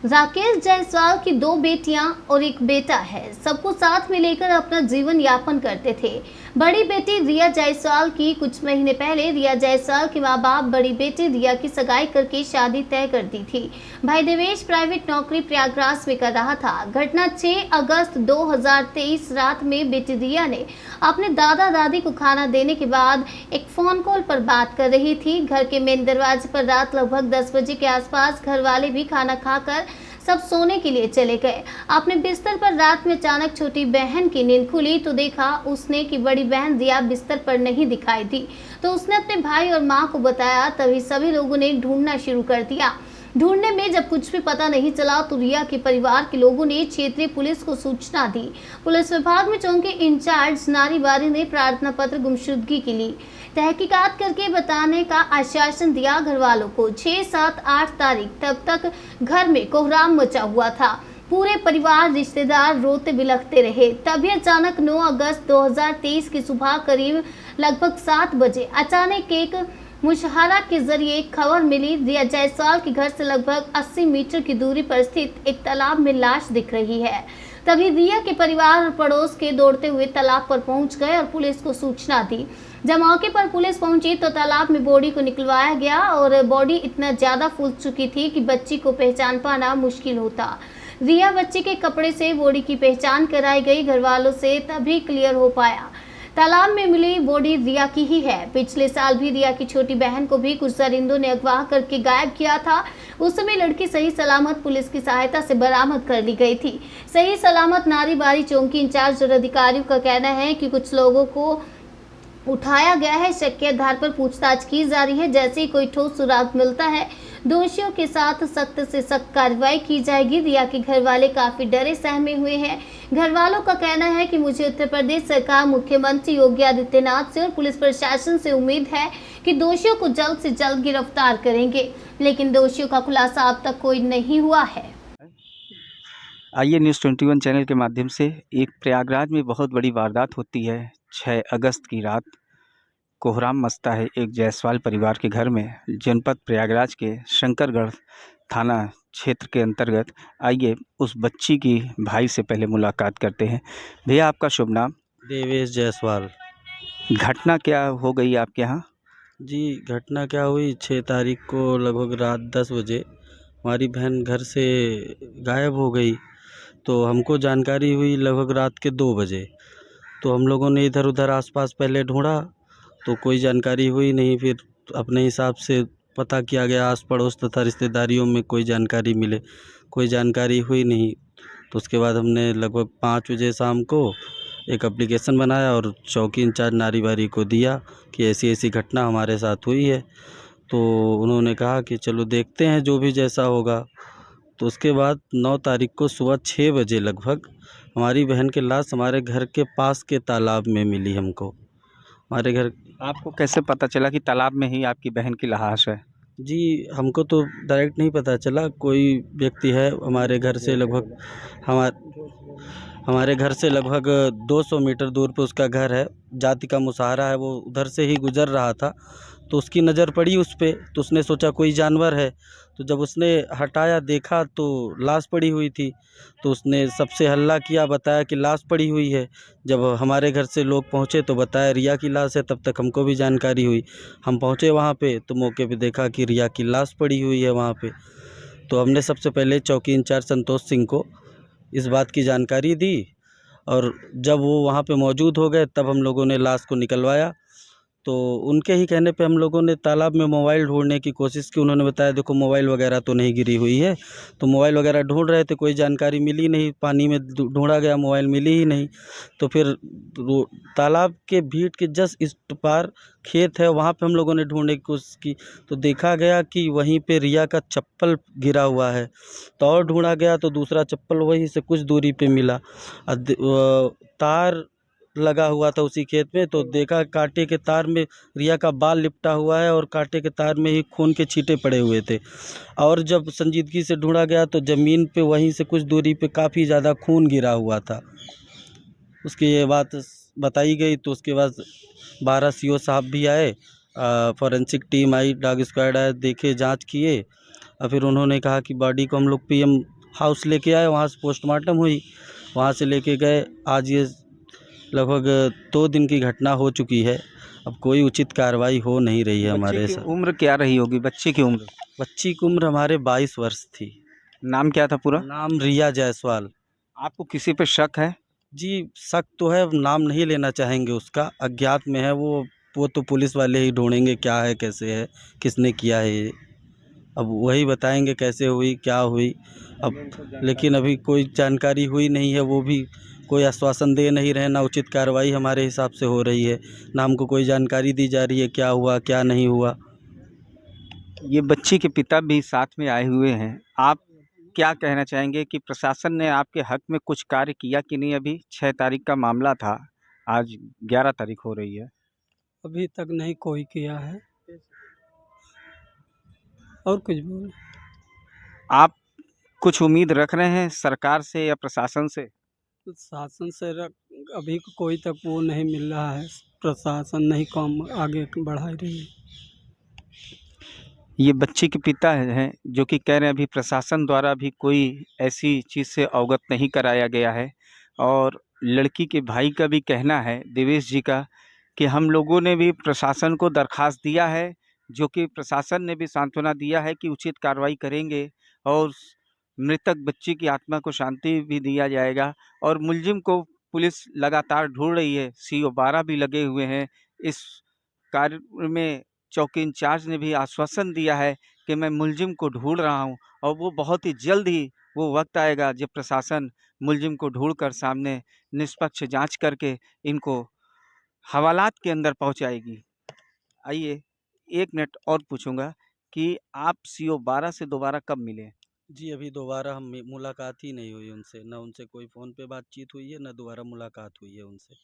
राकेश जायसवाल की दो बेटियां और एक बेटा है। सबको साथ में लेकर अपना जीवन यापन करते थे। बड़ी बेटी रिया जायसवाल की कुछ महीने पहले रिया जायसवाल के मां बाप बड़ी बेटी रिया की सगाई करके शादी तय कर दी थी। भाई देवेश प्राइवेट नौकरी प्रयागराज में कर रहा था। घटना 6 अगस्त 2023 रात में बेटी रिया ने अपने दादा दादी को खाना देने के बाद एक फोन कॉल पर बात कर रही थी। घर के मेन दरवाजे पर रात लगभग 10 बजे के आसपास घर वाले भी खाना खाकर सब सोने के लिए चले गए। अपने बिस्तर पर रात में अचानक छोटी बहन की नींद खुली तो देखा उसने कि बड़ी बहन रिया बिस्तर पर नहीं दिखाई दी। तो उसने अपने भाई और मां को बताया। तभी सभी लोगों ने ढूंढना शुरू कर दिया। ढूंढने में जब कुछ भी पता नहीं चला तो रिया के परिवार के लोगों ने क्षेत्रीय पुलिस को सूचना दी। पुलिस विभाग में चौकी इंचार्ज नारीवारी ने प्रार्थना पत्र गुमशुदगी के लिए तहकीकात करके बताने का आश्वासन दिया। घर वालों को 6, 7, 8 तारीख तक घर में कोहराम मचा हुआ था। पूरे परिवार रिश्तेदार रोते बिलखते रहे। तभी अचानक 9 अगस्त 2023 की सुबह करीब लगभग 7 बजे अचानक एक मुशाहरा के जरिए खबर मिली। रिया जायसवाल के घर से लगभग 80 मीटर की दूरी पर स्थित एक तालाब में लाश दिख रही है। तभी रिया के परिवार और पड़ोस के दौड़ते हुए तालाब पर पहुंच गए और पुलिस को सूचना दी। जब मौके पर पुलिस पहुंची तो तालाब में बॉडी को निकलवाया गया और बॉडी इतना ज्यादा फूल चुकी थी कि बच्ची को पहचान पाना मुश्किल होता। रिया बच्ची के कपड़े से बॉडी की पहचान कराई गई। घर वालों से तभी क्लियर हो पाया तालाब में मिली बॉडी रिया की ही है। पिछले साल भी रिया की छोटी बहन को भी कुछ दरिंदों ने अगवा करके गायब किया था। उस समय लड़की सही सलामत पुलिस की सहायता से बरामद कर ली गई थी। सही सलामत नारीबारी चौकी इंचार्ज और अधिकारियों का कहना है कि कुछ लोगों को उठाया गया है। शक के आधार पर पूछताछ की जा रही है। जैसे ही कोई ठोस सुराग मिलता है दोषियों के साथ सख्त से सख्त कार्रवाई की जाएगी। रिया के घर वाले काफी डरे सहमे हुए हैं। घर वालों का कहना है कि मुझे उत्तर प्रदेश सरकार, मुख्यमंत्री योगी आदित्यनाथ से और पुलिस प्रशासन से उम्मीद है कि दोषियों को जल्द से जल्द गिरफ्तार करेंगे, लेकिन दोषियों का खुलासा अब तक कोई नहीं हुआ है। आइए न्यूज़ 21 चैनल के माध्यम से एक प्रयागराज में बहुत बड़ी वारदात होती है। 6 अगस्त की रात कोहराम मचता है एक जायसवाल परिवार के घर में, जनपद प्रयागराज के शंकरगढ़ थाना क्षेत्र के अंतर्गत। आइए उस बच्ची की भाई से पहले मुलाकात करते हैं। भैया, आपका शुभ नाम? देवेश जायसवाल। घटना क्या हो गई आपके यहाँ? जी, घटना क्या हुई, 6 तारीख को लगभग रात 10 बजे हमारी बहन घर से गायब हो गई। तो हमको जानकारी हुई लगभग रात के 2 बजे। तो हम लोगों ने इधर उधर आसपास पहले ढूंढा तो कोई जानकारी हुई नहीं। फिर अपने हिसाब से पता किया गया आस पड़ोस तथा रिश्तेदारियों में, कोई जानकारी मिले, कोई जानकारी हुई नहीं। तो उसके बाद हमने लगभग 5 बजे शाम को एक एप्लीकेशन बनाया और चौकी इंचार्ज नारीवारी को दिया कि ऐसी ऐसी घटना हमारे साथ हुई है। तो उन्होंने कहा कि चलो देखते हैं जो भी जैसा होगा। तो उसके बाद 9 तारीख को सुबह 6 बजे लगभग हमारी बहन की लाश हमारे घर के पास के तालाब में मिली हमको। हमारे घर। आपको कैसे पता चला कि तालाब में ही आपकी बहन की लाश है? जी, हमको तो डायरेक्ट नहीं पता चला। कोई व्यक्ति है हमारे घर से लगभग हमारे घर से लगभग 200 मीटर दूर पे उसका घर है। जाति का मुशाहरा है, वो उधर से ही गुजर रहा था तो उसकी नज़र पड़ी उस पे। तो उसने सोचा कोई जानवर है। तो जब उसने हटाया देखा तो लाश पड़ी हुई थी। तो उसने सबसे हल्ला किया, बताया कि लाश पड़ी हुई है। जब हमारे घर से लोग पहुँचे तो बताया रिया की लाश है। तब तक हमको भी जानकारी हुई। हम पहुँचे वहाँ पे तो मौके पे देखा कि रिया की लाश पड़ी हुई है वहाँ पे। तो हमने सबसे पहले चौकी इंचार्ज संतोष सिंह को इस बात की जानकारी दी और जब वो वहाँ पे मौजूद हो गए तब हम लोगों ने लाश को निकलवाया। तो उनके ही कहने पे हम लोगों ने तालाब में मोबाइल ढूंढने की कोशिश की। उन्होंने बताया देखो मोबाइल वगैरह तो नहीं गिरी हुई है। तो मोबाइल वगैरह ढूंढ रहे थे, कोई जानकारी मिली नहीं। पानी में ढूंढा गया, मोबाइल मिली ही नहीं। तो फिर तालाब के भीट के जस्ट इस पार खेत है, वहाँ पे हम लोगों ने ढूंढने की कोशिश की तो देखा गया कि वहीं पे रिया का चप्पल गिरा हुआ है। तो और ढूंढा गया तो दूसरा चप्पल वहीं से कुछ दूरी पे मिला। तार लगा हुआ था उसी खेत में। तो देखा कांटे के तार में रिया का बाल लिपटा हुआ है और कांटे के तार में ही खून के छींटे पड़े हुए थे। और जब संजीदगी से ढूंढा गया तो ज़मीन पे वहीं से कुछ दूरी पे काफ़ी ज़्यादा खून गिरा हुआ था। उसकी ये बात बताई गई तो उसके बाद 12 सीओ साहब भी आए, फॉरेंसिक टीम आई, डॉग स्क्वाड आए, देखे, जांच किए। और फिर उन्होंने कहा कि बॉडी को हम लोग पीएम हाउस लेके आए, वहाँ से पोस्टमार्टम हुई, वहाँ से लेके गए। आज ये लगभग 2 दिन की घटना हो चुकी है। अब कोई उचित कार्रवाई हो नहीं रही है बच्चे हमारे की साथ। उम्र क्या रही होगी? बच्चे की उम्र? बच्ची की उम्र हमारे 22 वर्ष थी। नाम क्या था पूरा? नाम रिया जायसवाल। आपको किसी पे शक है? जी, शक तो है, अब नाम नहीं लेना चाहेंगे उसका, अज्ञात में है वो तो पुलिस वाले ही ढूँढेंगे क्या है, कैसे है, किसने किया है ये। अब वही बताएँगे कैसे हुई, क्या हुई। अब लेकिन अभी कोई जानकारी हुई नहीं है, वो भी कोई आश्वासन दे नहीं रहे, ना उचित कार्रवाई हमारे हिसाब से हो रही है, ना हमको कोई जानकारी दी जा रही है क्या हुआ, क्या नहीं हुआ। ये बच्ची के पिता भी साथ में आए हुए हैं। आप क्या कहना चाहेंगे कि प्रशासन ने आपके हक में कुछ कार्य किया कि नहीं? अभी 6 तारीख का मामला था, आज 11 तारीख हो रही है। अभी तक नहीं कोई किया है। और कुछ बोल? आप कुछ उम्मीद रख रहे हैं सरकार से या प्रशासन से? शासन से अभी कोई तक वो नहीं मिल रहा है, प्रशासन नहीं काम आगे बढ़ा रही है। ये बच्ची के पिता हैं जो कि कह रहे हैं अभी प्रशासन द्वारा भी कोई ऐसी चीज़ से अवगत नहीं कराया गया है। और लड़की के भाई का भी कहना है, देवेश जी का, कि हम लोगों ने भी प्रशासन को दरखास्त दिया है, जो कि प्रशासन ने भी सांत्वना दिया है कि उचित कार्रवाई करेंगे और मृतक बच्ची की आत्मा को शांति भी दिया जाएगा। और मुलजिम को पुलिस लगातार ढूंढ रही है, सीओ 12 भी लगे हुए हैं इस कार्य में। चौकी इंचार्ज ने भी आश्वासन दिया है कि मैं मुलजिम को ढूंढ रहा हूं और वो बहुत ही जल्द ही वो वक्त आएगा जब प्रशासन मुलजिम को ढूंढकर सामने निष्पक्ष जांच करके इनको हवालात के अंदर पहुंचाएगी। आइए 1 मिनट और पूछूंगा कि आप सीओ 12 से दोबारा कब मिले? जी, अभी दोबारा हम मुलाकात ही नहीं हुई उनसे, ना उनसे कोई फ़ोन पे बातचीत हुई है, ना दोबारा मुलाकात हुई है उनसे।